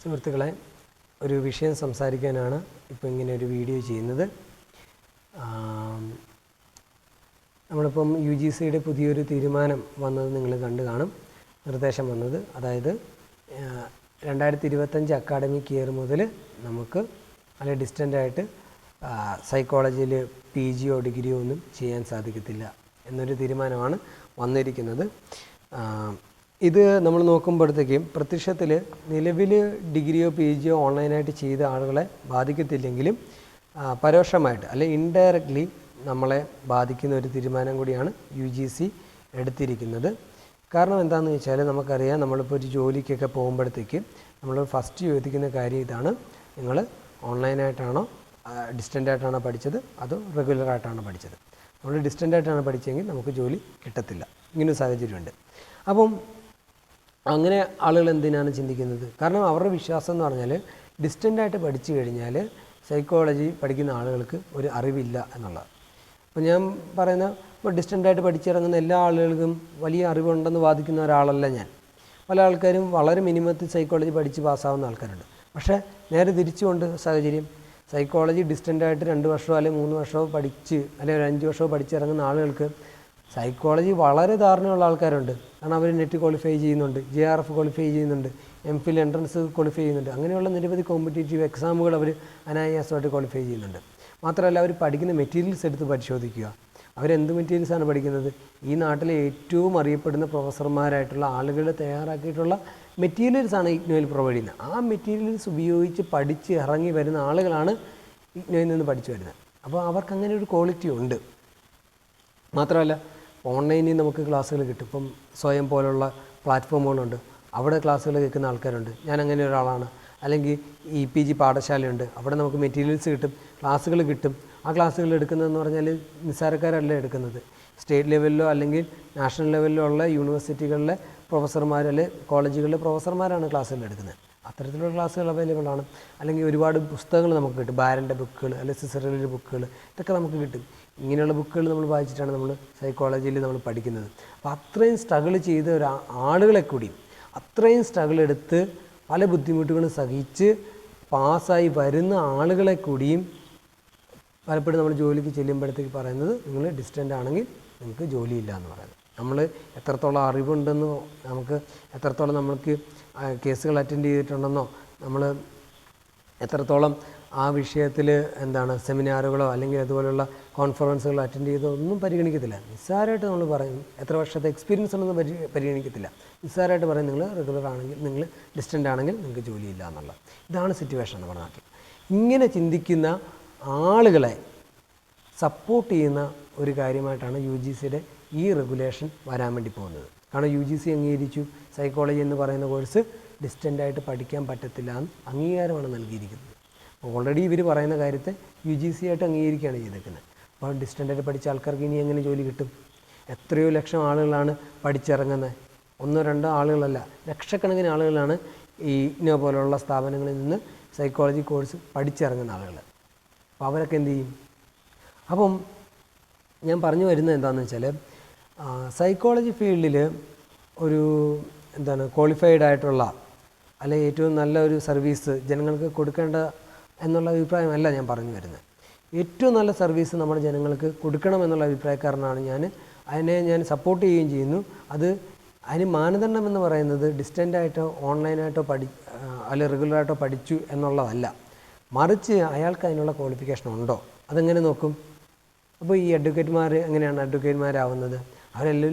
സുഹൃത്തുക്കളെ, ഒരു വിഷയം സംസാരിക്കാനാണ് ഇപ്പോൾ ഇങ്ങനെ ഒരു വീഡിയോ ചെയ്യുന്നത്. നമ്മളിപ്പം UGCയുടെ പുതിയൊരു തീരുമാനം വന്നത് നിങ്ങൾ കണ്ടു കാണും. നിർദ്ദേശം വന്നത്, അതായത് 2025 അക്കാഡമിക് ഇയർ മുതൽ നമുക്ക് നല്ല ഡിസ്റ്റൻ്റായിട്ട് സൈക്കോളജിയിൽ PGയോ ഡിഗ്രിയോ ഒന്നും ചെയ്യാൻ സാധിക്കത്തില്ല എന്നൊരു തീരുമാനമാണ് വന്നിരിക്കുന്നത്. ഇത് നമ്മൾ നോക്കുമ്പോഴത്തേക്കും പ്രത്യക്ഷത്തിൽ നിലവിൽ ഡിഗ്രിയോ PGയോ ഓൺലൈനായിട്ട് ചെയ്ത ആളുകളെ ബാധിക്കത്തില്ലെങ്കിലും പരോക്ഷമായിട്ട് അല്ലെ ഇൻഡയറക്റ്റ്ലി നമ്മളെ ബാധിക്കുന്ന ഒരു തീരുമാനം കൂടിയാണ് UGC എടുത്തിരിക്കുന്നത്. കാരണം എന്താണെന്ന് വെച്ചാൽ നമുക്കറിയാം, നമ്മളിപ്പോൾ ഒരു ജോലിക്കൊക്കെ പോകുമ്പോഴത്തേക്ക് നമ്മൾ ഫസ്റ്റ് ചോദിക്കുന്ന കാര്യം ഇതാണ്: നിങ്ങൾ ഓൺലൈനായിട്ടാണോ ഡിസ്റ്റൻ്റായിട്ടാണോ പഠിച്ചത് അതോ റെഗുലറായിട്ടാണോ പഠിച്ചത്? നമ്മൾ ഡിസ്റ്റൻ്റായിട്ടാണ് പഠിച്ചതെങ്കിൽ നമുക്ക് ജോലി കിട്ടത്തില്ല. ഇങ്ങനൊരു സാഹചര്യമുണ്ട്. അപ്പം അങ്ങനെ ആളുകൾ എന്തിനാണ് ചിന്തിക്കുന്നത്? കാരണം അവരുടെ വിശ്വാസം എന്ന് പറഞ്ഞാൽ ഡിസ്റ്റൻ്റായിട്ട് പഠിച്ചു കഴിഞ്ഞാൽ സൈക്കോളജി പഠിക്കുന്ന ആളുകൾക്ക് ഒരു അറിവില്ല എന്നുള്ളത്. അപ്പോൾ ഞാൻ പറയുന്ന, ഇപ്പോൾ ഡിസ്റ്റൻ്റായിട്ട് പഠിച്ചിറങ്ങുന്ന എല്ലാ ആളുകൾക്കും വലിയ അറിവുണ്ടെന്ന് വാദിക്കുന്ന ഒരാളല്ല ഞാൻ. പല ആൾക്കാരും വളരെ മിനിമത്തിൽ സൈക്കോളജി പഠിച്ച് പാസ്സാവുന്ന ആൾക്കാരുണ്ട്. പക്ഷേ നേരെ തിരിച്ചുകൊണ്ട് സാഹചര്യം, സൈക്കോളജി ഡിസ്റ്റൻ്റായിട്ട് 2 വർഷമോ അല്ലെങ്കിൽ 3 വർഷമോ പഠിച്ച് അല്ലെങ്കിൽ ഒരു 5 വർഷമോ പഠിച്ചിറങ്ങുന്ന ആളുകൾക്ക് സൈക്കോളജി വളരെ ധാരണയുള്ള ആൾക്കാരുണ്ട്. കാരണം അവർ നെറ്റ് ക്വാളിഫൈ ചെയ്യുന്നുണ്ട്, JRF ക്വാളിഫൈ ചെയ്യുന്നുണ്ട്, MPhil എൻട്രൻസ് ക്വാളിഫൈ ചെയ്യുന്നുണ്ട്. അങ്ങനെയുള്ള നിരവധി കോമ്പറ്റേറ്റീവ് എക്സാമുകൾ അവർ അനായാസമായിട്ട് ക്വാളിഫൈ ചെയ്യുന്നുണ്ട്. മാത്രമല്ല, അവർ പഠിക്കുന്ന മെറ്റീരിയൽസ് എടുത്ത് പരിശോധിക്കുക. അവരെന്ത് മെറ്റീരിയൽസാണ് പഠിക്കുന്നത്? ഈ നാട്ടിലെ ഏറ്റവും അറിയപ്പെടുന്ന പ്രൊഫസർമാരായിട്ടുള്ള ആളുകൾ തയ്യാറാക്കിയിട്ടുള്ള മെറ്റീരിയൽസാണ് ഇഗ്നോയിൽ പ്രൊവൈഡ് ചെയ്യുന്നത്. ആ മെറ്റീരിയൽസ് ഉപയോഗിച്ച് പഠിച്ച് ഇറങ്ങി വരുന്ന ആളുകളാണ് ഇഗ്നോയിൽ നിന്ന് പഠിച്ചു വരുന്നത്. അപ്പോൾ അവർക്ക് അങ്ങനെ ഒരു ക്വാളിറ്റി ഉണ്ട്. മാത്രമല്ല, ഓൺലൈനിൽ നമുക്ക് ക്ലാസ്സുകൾ കിട്ടും. ഇപ്പം സ്വയം പോലുള്ള പ്ലാറ്റ്ഫോമുകളുണ്ട്, അവിടെ ക്ലാസ്സുകൾ കേൾക്കുന്ന ആൾക്കാരുണ്ട്. ഞാൻ അങ്ങനെ ഒരാളാണ്. അല്ലെങ്കിൽ PG പാഠശാലയുണ്ട്, അവിടെ നമുക്ക് മെറ്റീരിയൽസ് കിട്ടും, ക്ലാസ്സുകൾ കിട്ടും. ആ ക്ലാസ്സുകൾ എടുക്കുന്നതെന്ന് പറഞ്ഞാൽ നിസ്സാരക്കാരല്ല എടുക്കുന്നത്. സ്റ്റേറ്റ് ലെവലിലോ അല്ലെങ്കിൽ നാഷണൽ ലെവലിലോ ഉള്ള യൂണിവേഴ്സിറ്റികളിലെ പ്രൊഫസർമാർ അല്ലെങ്കിൽ കോളേജുകളിലെ പ്രൊഫസർമാരാണ് ക്ലാസ്സുകൾ എടുക്കുന്നത്. അത്തരത്തിലുള്ള ക്ലാസ്സുകൾ അവൈലബിൾ ആണ്. അല്ലെങ്കിൽ ഒരുപാട് പുസ്തകങ്ങൾ നമുക്ക് കിട്ടും. ബാരൻ്റെ ബുക്കുകൾ അല്ലെങ്കിൽ സിസറിൻ്റെ ബുക്കുകൾ, ഇതൊക്കെ നമുക്ക് കിട്ടും. ഇങ്ങനെയുള്ള ബുക്കുകൾ നമ്മൾ വായിച്ചിട്ടാണ് നമ്മൾ സൈക്കോളജിയിൽ നമ്മൾ പഠിക്കുന്നത്. അപ്പോൾ അത്രയും സ്ട്രഗിൾ ചെയ്ത ആളുകളെ കൂടിയും അത്രയും സ്ട്രഗിൾ എടുത്ത് പല ബുദ്ധിമുട്ടുകളും സഹിച്ച് പാസ്സായി വരുന്ന ആളുകളെ കൂടിയും പലപ്പോഴും നമ്മൾ ജോലിക്ക് ചെല്ലുമ്പോഴത്തേക്ക് പറയുന്നത്, നിങ്ങൾ ഡിസ്റ്റൻ്റ് ആണെങ്കിൽ നിങ്ങൾക്ക് ജോലിയില്ല എന്ന് പറയുന്നത്. നമ്മൾ എത്രത്തോളം അറിവുണ്ടെന്നോ നമുക്ക് എത്രത്തോളം നമ്മൾക്ക് കേസുകൾ അറ്റൻഡ് ചെയ്തിട്ടുണ്ടെന്നോ നമ്മൾ എത്രത്തോളം ആ വിഷയത്തിൽ സെമിനാറുകളോ അല്ലെങ്കിൽ അതുപോലുള്ള കോൺഫറൻസുകളോ അറ്റൻഡ് ചെയ്തോ ഒന്നും പരിഗണിക്കത്തില്ല. നിസ്സാരമായിട്ട് നമ്മൾ പറയും. എത്ര വർഷത്തെ എക്സ്പീരിയൻസ് ഉണ്ടെന്ന് പരിഗണിക്കത്തില്ല. നിസ്സാരമായിട്ട് പറയും, നിങ്ങൾ റെഗുലർ ആണെങ്കിൽ, നിങ്ങൾ ഡിസ്റ്റൻ്റ് ആണെങ്കിൽ നിങ്ങൾക്ക് ജോലിയില്ല എന്നുള്ളത്. ഇതാണ് സിറ്റുവേഷൻ നമ്മുടെ നാട്ടിൽ. ഇങ്ങനെ ചിന്തിക്കുന്ന ആളുകളെ സപ്പോർട്ട് ചെയ്യുന്ന ഒരു കാര്യമായിട്ടാണ് UGCയുടെ ഈ റെഗുലേഷൻ വരാൻ വേണ്ടി പോകുന്നത്. കാരണം UGC അംഗീകരിച്ചു, സൈക്കോളജി എന്ന് പറയുന്ന കോഴ്സ് ഡിസ്റ്റൻ്റായിട്ട് പഠിക്കാൻ പറ്റത്തില്ല എന്ന് അംഗീകാരമാണ് നൽകിയിരിക്കുന്നത്. ഓൾറെഡി ഇവർ പറയുന്ന കാര്യത്തെ UGC ആയിട്ട് അംഗീകരിക്കുകയാണ് ചെയ്തേക്കുന്നത്. അപ്പോൾ ഡിസ്റ്റൻ്റായിട്ട് പഠിച്ച ആൾക്കാർക്ക് ഇനി എങ്ങനെ ജോലി കിട്ടും? എത്രയോ ലക്ഷം ആളുകളാണ് പഠിച്ചിറങ്ങുന്നത്. 1-2 ആളുകളല്ല, ലക്ഷക്കണക്കിന് ആളുകളാണ് ഈ ഇഗ്നോ പോലുള്ള സ്ഥാപനങ്ങളിൽ നിന്ന് സൈക്കോളജി കോഴ്സ് പഠിച്ചിറങ്ങുന്ന ആളുകൾ. അപ്പോൾ അവരൊക്കെ എന്ത് ചെയ്യും? അപ്പം ഞാൻ പറഞ്ഞു വരുന്നത് എന്താണെന്ന് വെച്ചാൽ, സൈക്കോളജി ഫീൽഡിൽ ഒരു ക്വാളിഫൈഡ് ആയിട്ടുള്ള അല്ലെങ്കിൽ ഏറ്റവും നല്ല ഒരു സർവീസ് ജനങ്ങൾക്ക് കൊടുക്കേണ്ട എന്നുള്ള അഭിപ്രായമല്ല ഞാൻ പറഞ്ഞു വരുന്നത്. ഏറ്റവും നല്ല സർവീസ് നമ്മുടെ ജനങ്ങൾക്ക് കൊടുക്കണം എന്നുള്ള അഭിപ്രായക്കാരനാണ് ഞാൻ. അതിനെ ഞാൻ സപ്പോർട്ട് ചെയ്യുകയും ചെയ്യുന്നു. അതിന് മാനദണ്ഡം എന്ന് പറയുന്നത് ഡിസ്റ്റൻ്റായിട്ടോ ഓൺലൈനായിട്ടോ അല്ലെങ്കിൽ റെഗുലറായിട്ടോ പഠിച്ചു എന്നുള്ളതല്ല, മറിച്ച് അയാൾക്ക് അതിനുള്ള ക്വാളിഫിക്കേഷൻ ഉണ്ടോ. അതെങ്ങനെ നോക്കും? അപ്പോൾ ഈ അഡ്വക്കേറ്റ്മാർ എങ്ങനെയാണ് അഡ്വക്കേറ്റ്മാരാവുന്നത്? അവർ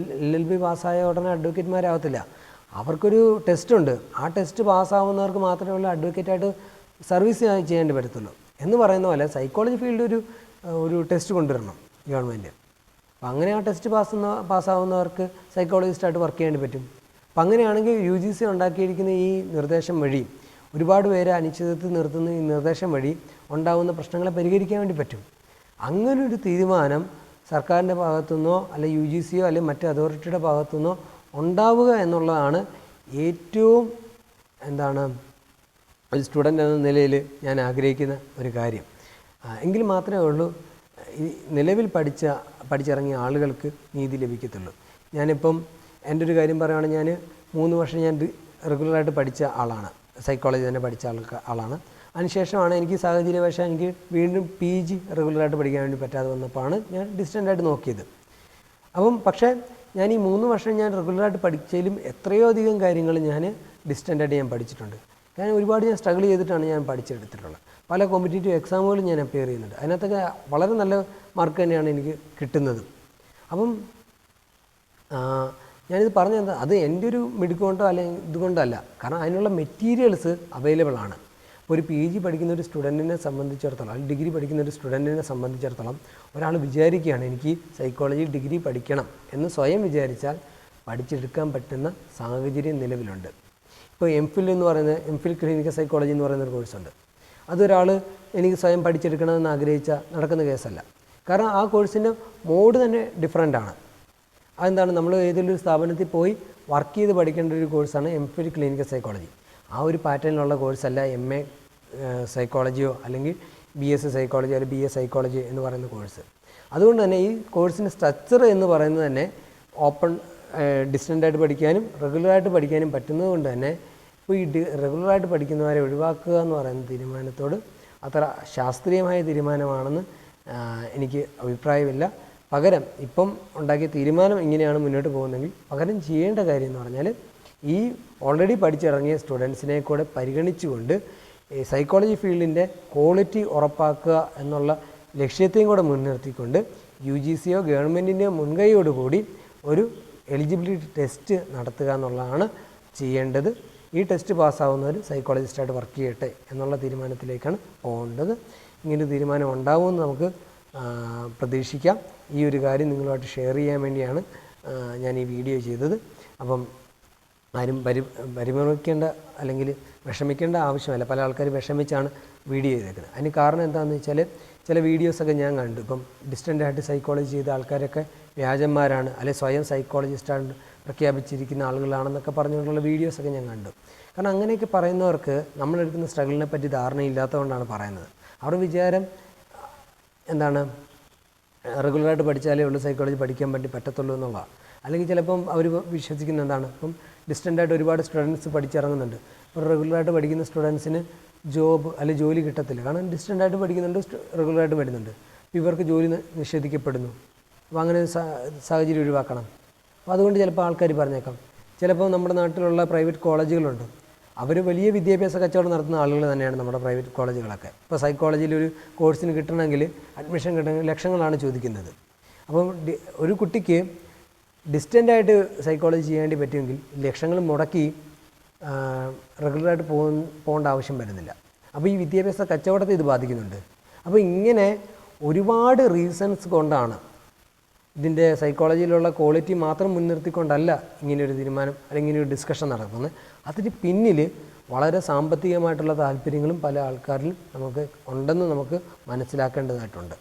LLB പാസ്സായ ഉടനെ അഡ്വക്കേറ്റ്മാരാവത്തില്ല. അവർക്കൊരു ടെസ്റ്റുണ്ട്. ആ ടെസ്റ്റ് പാസ്സാവുന്നവർക്ക് മാത്രമേ ഉള്ളൂ അഡ്വക്കേറ്റായിട്ട് സർവീസ് ചെയ്യേണ്ടി വരത്തുള്ളൂ. എന്ന് പറയുന്ന പോലെ സൈക്കോളജി ഫീൽഡ് ഒരു ടെസ്റ്റ് കൊണ്ടുവരണം ഗവൺമെൻറ്. അപ്പം അങ്ങനെ ആ ടെസ്റ്റ് പാസ്സാവുന്നവർക്ക് സൈക്കോളജിസ്റ്റായിട്ട് വർക്ക് ചെയ്യേണ്ടി പറ്റും. അപ്പം അങ്ങനെയാണെങ്കിൽ UGC ഉണ്ടാക്കിയിരിക്കുന്ന ഈ നിർദ്ദേശം വഴി ഒരുപാട് പേരെ അനിശ്ചിതത്വത്തിൽ നിർത്തുന്ന ഈ നിർദ്ദേശം വഴി ഉണ്ടാകുന്ന പ്രശ്നങ്ങളെ പരിഹരിക്കാൻ വേണ്ടി പറ്റും. അങ്ങനൊരു തീരുമാനം സർക്കാരിൻ്റെ ഭാഗത്തുനിന്നോ അല്ലെങ്കിൽ UGCയോ അല്ലെങ്കിൽ മറ്റ് അതോറിറ്റിയുടെ ഭാഗത്തുനിന്നോ ഉണ്ടാവുക എന്നുള്ളതാണ് ഏറ്റവും ഒരു സ്റ്റുഡൻ്റ് എന്ന നിലയിൽ ഞാൻ ആഗ്രഹിക്കുന്ന ഒരു കാര്യം. എങ്കിൽ മാത്രമേ ഉള്ളൂ ഈ നിലവിൽ പഠിച്ചിറങ്ങിയ ആളുകൾക്ക് നീതി ലഭിക്കത്തുള്ളൂ. ഞാനിപ്പം എൻ്റെ ഒരു കാര്യം പറയുകയാണെങ്കിൽ, ഞാൻ 3 വർഷം ഞാൻ റെഗുലറായിട്ട് പഠിച്ച ആളാണ്. സൈക്കോളജി തന്നെ പഠിച്ച ആളാണ്. അതിനുശേഷമാണ് എനിക്ക് സാഹചര്യവശാൽ എനിക്ക് വീണ്ടും PG റെഗുലറായിട്ട് പഠിക്കാൻ വേണ്ടി പറ്റാതെ വന്നപ്പോഴാണ് ഞാൻ ഡിസ്റ്റൻ്റായിട്ട് നോക്കിയത്. പക്ഷേ ഞാൻ ഈ 3 വർഷം ഞാൻ റെഗുലറായിട്ട് പഠിച്ചതിലും എത്രയോ അധികം കാര്യങ്ങൾ ഞാൻ ഡിസ്റ്റൻ്റായിട്ട് ഞാൻ പഠിച്ചിട്ടുണ്ട്. കാരണം ഒരുപാട് ഞാൻ സ്ട്രഗിൾ ചെയ്തിട്ടാണ് ഞാൻ പഠിച്ചെടുത്തിട്ടുള്ളത്. പല കോമ്പറ്റേറ്റീവ് എക്സാമുകളും ഞാൻ അപ്പിയർ ചെയ്യുന്നുണ്ട്. അതിനകത്തൊക്കെ വളരെ നല്ല മാർക്ക് തന്നെയാണ് എനിക്ക് കിട്ടുന്നത്. ഞാനിത് പറഞ്ഞത് അത് എൻ്റെ ഒരു മിടുക്കൊണ്ടോ അല്ലെങ്കിൽ ഇതുകൊണ്ടല്ല, കാരണം അതിനുള്ള മെറ്റീരിയൽസ് അവൈലബിൾ ആണ്. ഒരു PG പഠിക്കുന്ന ഒരു സ്റ്റുഡൻറ്റിനെ സംബന്ധിച്ചിടത്തോളം, അല്ലെങ്കിൽ ഡിഗ്രി പഠിക്കുന്ന ഒരു സ്റ്റുഡൻറ്റിനെ സംബന്ധിച്ചിടത്തോളം ഒരാൾ വിചാരിക്കുകയാണ് എനിക്ക് സൈക്കോളജി ഡിഗ്രി പഠിക്കണം എന്ന് സ്വയം വിചാരിച്ചാൽ പഠിച്ചെടുക്കാൻ പറ്റുന്ന സാഹചര്യം നിലവിലുണ്ട്. ഇപ്പോൾ MPhil എന്ന് പറയുന്നത്, MPhil ക്ലിനിക്കൽ സൈക്കോളജി എന്ന് പറയുന്നൊരു കോഴ്സുണ്ട്. അതൊരാൾ എനിക്ക് സ്വയം പഠിച്ചെടുക്കണമെന്ന് ആഗ്രഹിച്ചാൽ നടക്കുന്ന കേസല്ല. കാരണം ആ കോഴ്സിൻ്റെ മോഡ് തന്നെ ഡിഫറൻ്റാണ്. അതെന്താണ്, നമ്മൾ ഏതെങ്കിലും ഒരു സ്ഥാപനത്തിൽ പോയി വർക്ക് ചെയ്ത് പഠിക്കേണ്ട ഒരു കോഴ്സാണ് MPhil ക്ലിനിക്കൽ സൈക്കോളജി. ആ ഒരു പാറ്റേണിലുള്ള കോഴ്സല്ല MA സൈക്കോളജിയോ അല്ലെങ്കിൽ BSc സൈക്കോളജി അല്ലെങ്കിൽ BA സൈക്കോളജി എന്ന് പറയുന്ന കോഴ്സ്. അതുകൊണ്ട് തന്നെ ഈ കോഴ്സിൻ്റെ സ്ട്രക്ചർ എന്ന് പറയുന്നത് തന്നെ ഓപ്പൺ ഡിസ്റ്റൻ്റായിട്ട് പഠിക്കാനും റെഗുലറായിട്ട് പഠിക്കാനും പറ്റുന്നത് കൊണ്ട് തന്നെ ഇപ്പോൾ ഈ റെഗുലറായിട്ട് പഠിക്കുന്നവരെ ഒഴിവാക്കുക എന്ന് പറയുന്ന തീരുമാനത്തോട് അത്ര ശാസ്ത്രീയമായ തീരുമാനമാണെന്ന് എനിക്ക് അഭിപ്രായമില്ല. പകരം ഇപ്പം ഉണ്ടാക്കിയ തീരുമാനം ഇങ്ങനെയാണ് മുന്നോട്ട് പോകുന്നതെങ്കിൽ പകരം ചെയ്യേണ്ട കാര്യം എന്ന് പറഞ്ഞാൽ ഈ ഓൾറെഡി പഠിച്ചിറങ്ങിയ സ്റ്റുഡൻസിനെ കൂടെ പരിഗണിച്ചുകൊണ്ട് സൈക്കോളജി ഫീൽഡിൻ്റെ ക്വാളിറ്റി ഉറപ്പാക്കുക എന്നുള്ള ലക്ഷ്യത്തെയും കൂടെ മുൻനിർത്തിക്കൊണ്ട് UGCയോ ഗവൺമെൻറ്റിൻ്റെയോ മുൻകൈയോടുകൂടി ഒരു എലിജിബിലിറ്റി ടെസ്റ്റ് നടത്തുക എന്നുള്ളതാണ് ചെയ്യേണ്ടത്. ഈ ടെസ്റ്റ് പാസ്സാവുന്നവർ സൈക്കോളജിസ്റ്റായിട്ട് വർക്ക് ചെയ്യട്ടെ എന്നുള്ള തീരുമാനത്തിലേക്കാണ് പോകേണ്ടത്. ഇങ്ങനൊരു തീരുമാനം ഉണ്ടാവുമെന്ന് നമുക്ക് പ്രതീക്ഷിക്കാം. ഈ ഒരു കാര്യം നിങ്ങളുമായിട്ട് ഷെയർ ചെയ്യാൻ വേണ്ടിയാണ് ഞാൻ ഈ വീഡിയോ ചെയ്തത്. ആരും പരിഭ്രമിക്കേണ്ട അല്ലെങ്കിൽ വിഷമിക്കേണ്ട ആവശ്യമല്ല. പല ആൾക്കാർ വിഷമിച്ചാണ് വീഡിയോ ചെയ്തേക്കുന്നത്. അതിന് കാരണം എന്താണെന്ന് വെച്ചാൽ ചില വീഡിയോസൊക്കെ ഞാൻ കണ്ടു. ഇപ്പം ഡിസ്റ്റൻ്റായിട്ട് സൈക്കോളജി ചെയ്ത ആൾക്കാരൊക്കെ വ്യാജന്മാരാണ്, അല്ലെങ്കിൽ സ്വയം സൈക്കോളജിസ്റ്റാണ് പ്രഖ്യാപിച്ചിരിക്കുന്ന ആളുകളാണെന്നൊക്കെ പറഞ്ഞുകൊണ്ടുള്ള വീഡിയോസൊക്കെ ഞാൻ കണ്ടു. കാരണം അങ്ങനെയൊക്കെ പറയുന്നവർക്ക് നമ്മളെടുക്കുന്ന സ്ട്രഗിളിനെ പറ്റി ധാരണയില്ലാത്തതുകൊണ്ടാണ് പറയുന്നത്. അവരുടെ വിചാരം എന്താണ്, റെഗുലറായിട്ട് പഠിച്ചാലേ ഉള്ളൂ സൈക്കോളജി പഠിക്കാൻ പറ്റത്തുള്ളൂ എന്നുള്ളതാണ്. അല്ലെങ്കിൽ ചിലപ്പം അവർ വിശ്വസിക്കുന്ന എന്താണ്, ഇപ്പം ഡിസ്റ്റൻ്റായിട്ട് ഒരുപാട് സ്റ്റുഡൻസ് പഠിച്ചിറങ്ങുന്നുണ്ട്. അപ്പോൾ റെഗുലറായിട്ട് പഠിക്കുന്ന സ്റ്റുഡൻസിന് ജോബ് അല്ലെങ്കിൽ ജോലി കിട്ടത്തില്ല. കാരണം ഡിസ്റ്റൻ്റായിട്ട് പഠിക്കുന്നുണ്ട്, റെഗുലറായിട്ട് വരുന്നുണ്ട്. അപ്പോൾ ഇവർക്ക് ജോലി നിഷേധിക്കപ്പെടുന്നു. അപ്പോൾ അങ്ങനെ സാഹചര്യം ഒഴിവാക്കണം. അപ്പോൾ അതുകൊണ്ട് ചിലപ്പോൾ ആൾക്കാർ പറഞ്ഞേക്കാം, ചിലപ്പോൾ നമ്മുടെ നാട്ടിലുള്ള പ്രൈവറ്റ് കോളേജുകളുണ്ട്, അവർ വലിയ വിദ്യാഭ്യാസ കച്ചവടം നടത്തുന്ന ആളുകൾ തന്നെയാണ് നമ്മുടെ പ്രൈവറ്റ് കോളേജുകളൊക്കെ. ഇപ്പോൾ സൈക്കോളജിയിൽ ഒരു കോഴ്സിന് കിട്ടണമെങ്കിൽ അഡ്മിഷൻ കിട്ടണമെങ്കിൽ ലക്ഷങ്ങളാണ് ചോദിക്കുന്നത്. അപ്പം ഒരു കുട്ടിക്ക് ഡിസ്റ്റൻ്റായിട്ട് സൈക്കോളജി ചെയ്യേണ്ടി പറ്റുമെങ്കിൽ ലക്ഷങ്ങൾ മുടക്കി റെഗുലറായിട്ട് പോകേണ്ട ആവശ്യം വരുന്നില്ല. അപ്പോൾ ഈ വിദ്യാഭ്യാസ കച്ചവടത്തെ ഇത് ബാധിക്കുന്നുണ്ട്. അപ്പോൾ ഇങ്ങനെ ഒരുപാട് റീസൺസ് കൊണ്ടാണ് ഇതിൻ്റെ സൈക്കോളജിയിലുള്ള ക്വാളിറ്റി മാത്രം മുൻനിർത്തിക്കൊണ്ടല്ല ഇങ്ങനെയൊരു തീരുമാനം അല്ലെങ്കിൽ ഇങ്ങനെയൊരു ഡിസ്കഷൻ നടക്കുന്നത്. അതിന് പിന്നിൽ വളരെ സാമ്പത്തികമായിട്ടുള്ള താല്പര്യങ്ങളും പല ആൾക്കാരിലും നമുക്ക് ഉണ്ടെന്ന് നമുക്ക് മനസ്സിലാക്കേണ്ടതായിട്ടുണ്ട്.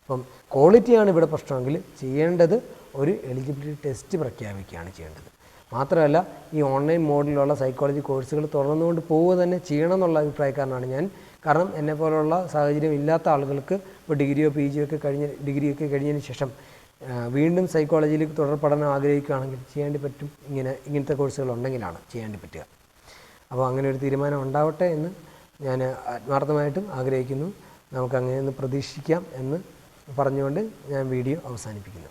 അപ്പം ക്വാളിറ്റിയാണ് ഇവിടെ പ്രശ്നമെങ്കിൽ ചെയ്യേണ്ടത് ഒരു എലിജിബിലിറ്റി ടെസ്റ്റ് പ്രഖ്യാപിക്കുകയാണ് ചെയ്യേണ്ടത്. മാത്രമല്ല ഈ ഓൺലൈൻ മോഡിലുള്ള സൈക്കോളജി കോഴ്സുകൾ തുടർന്നുകൊണ്ട് പോവുക തന്നെ ചെയ്യണം എന്നുള്ള അഭിപ്രായക്കാരനാണ് ഞാൻ. കാരണം എന്നെപ്പോലുള്ള സാഹചര്യം ഇല്ലാത്ത ആളുകൾക്ക് ഇപ്പോൾ ഡിഗ്രിയോ PGയോ ഒക്കെ ഡിഗ്രിയൊക്കെ കഴിഞ്ഞതിന് ശേഷം വീണ്ടും സൈക്കോളജിയിൽ തുടർ പഠനം ആഗ്രഹിക്കുകയാണെങ്കിൽ ചെയ്യേണ്ടി പറ്റും. ഇങ്ങനത്തെ കോഴ്സുകൾ ഉണ്ടെങ്കിലാണ് ചെയ്യേണ്ടി പറ്റുക. അപ്പോൾ അങ്ങനെ ഒരു തീരുമാനം ഉണ്ടാവട്ടെ എന്ന് ഞാൻ ആത്മാർത്ഥമായിട്ടും ആഗ്രഹിക്കുന്നു. നമുക്കങ്ങനെ ഒന്ന് പ്രതീക്ഷിക്കാം എന്ന് പറഞ്ഞുകൊണ്ട് ഞാൻ വീഡിയോ അവസാനിപ്പിക്കുന്നു.